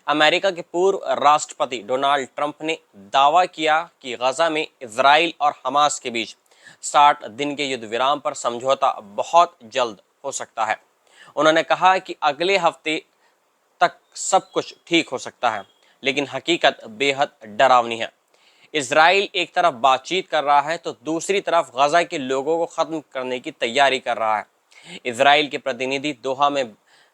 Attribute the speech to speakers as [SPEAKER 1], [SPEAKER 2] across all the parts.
[SPEAKER 1] America के पूर्व राष्ट्रपति डोनाल्ड ट्रंप ने दावा किया कि गजा में इजराइल और हमास के बीच 60 दिन के युद्ध विराम पर समझौता बहुत जल्द हो सकता है। उन्होंने कहा कि अगले हफ्ते तक सब कुछ ठीक हो सकता है, लेकिन हकीकत बेहद डरावनी है। इजराइल एक तरफ बातचीत कर रहा है तो दूसरी तरफ गजा के लोगों को खत्म करने की तैयारी कर रहा है। इजराइल के प्रतिनिधि दोहा में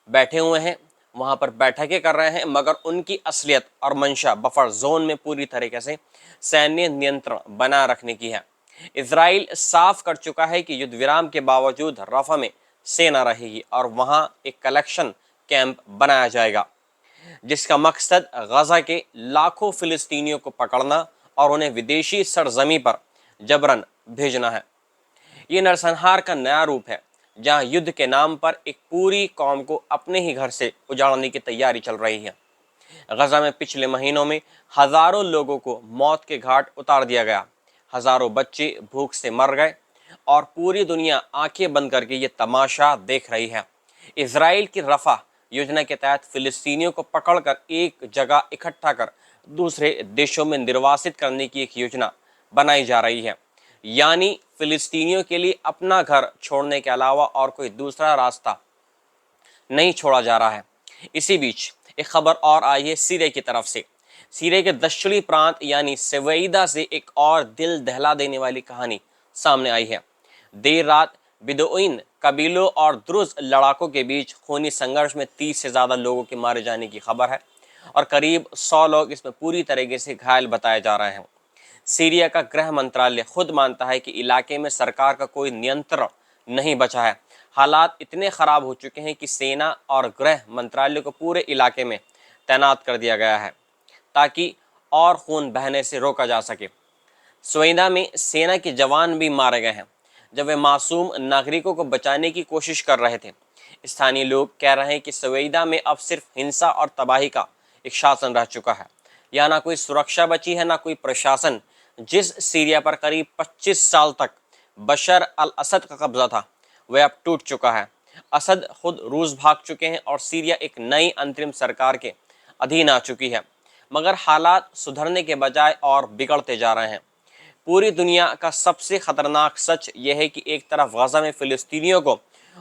[SPEAKER 1] बैठे हुए हैं, वहां पर बैठकें कर रहे हैं, मगर उनकी असलियत और मंशा बफर जोन में पूरी तरीके से सैन्य नियंत्रण बना रखने की है। इजराइल साफ कर चुका है कि युद्ध विराम के बावजूद रफा में सेना रहेगी और वहां एक कलेक्शन कैंप बनाया जाएगा, जिसका मकसद गजा के लाखों फिलिस्तीनियों को पकड़ना और उन्हें विदेशी सरजमी पर जबरन भेजना है। ये नरसंहार का नया रूप है, जहां युद्ध के नाम पर एक पूरी कौम को अपने ही घर से उजाड़ने की तैयारी चल रही है। गजा में पिछले महीनों में हजारों लोगों को मौत के घाट उतार दिया गया, हजारों बच्चे भूख से मर गए और पूरी दुनिया आंखें बंद करके ये तमाशा देख रही है। इजराइल की रफा योजना के तहत फिलिस्तीनियों को पकड़कर एक जगह इकट्ठा कर दूसरे देशों में निर्वासित करने की एक योजना बनाई जा रही है। यानी फिलिस्तीनियों के लिए अपना घर छोड़ने के अलावा और कोई दूसरा रास्ता नहीं छोड़ा जा रहा है। इसी बीच एक खबर और आई है सीरिया की तरफ से। सीरिया के दक्षिणी प्रांत यानी सवेईदा से एक और दिल दहला देने वाली कहानी सामने आई है। देर रात बिदुइन कबीलों और द्रुज लड़ाकों के बीच खूनी संघर्ष में 30 से ज्यादा लोगों के मारे जाने की खबर है और करीब 100 लोग इसमें पूरी तरीके से घायल बताए जा रहे हैं। सीरिया का गृह मंत्रालय खुद मानता है कि इलाके में सरकार का कोई नियंत्रण नहीं बचा है। हालात इतने खराब हो चुके हैं कि सेना और गृह मंत्रालय को पूरे इलाके में तैनात कर दिया गया है ताकि और खून बहने से रोका जा सके। सवेईदा में सेना के जवान भी मारे गए हैं जब वे मासूम नागरिकों को बचाने की कोशिश कर रहे थे। स्थानीय लोग कह रहे हैं कि सवेईदा में अब सिर्फ हिंसा और तबाही का एक शासन रह चुका है। यहाँ ना कोई सुरक्षा बची है, ना कोई प्रशासन। जिस सीरिया पर करीब 25 साल तक बशर अल असद का कब्जा था, वह अब टूट चुका है। असद खुद रूस भाग चुके हैं और सीरिया एक नई अंतरिम सरकार के अधीन आ चुकी है, मगर हालात सुधरने के बजाय और बिगड़ते जा रहे हैं। पूरी दुनिया का सबसे खतरनाक सच यह है कि एक तरफ गजा में फिलिस्तीनियों को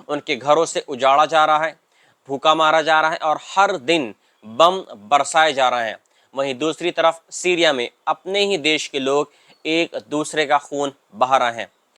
[SPEAKER 1] उनके घरों से उजाड़ा जा रहा है, भूखा मारा जा रहा है और हर दिन बम बरसाए जा रहे हैं। वहीं दूसरी तरफ सीरिया में अपने ही देश के लोग एक दूसरे का खून बहा रहे हैं।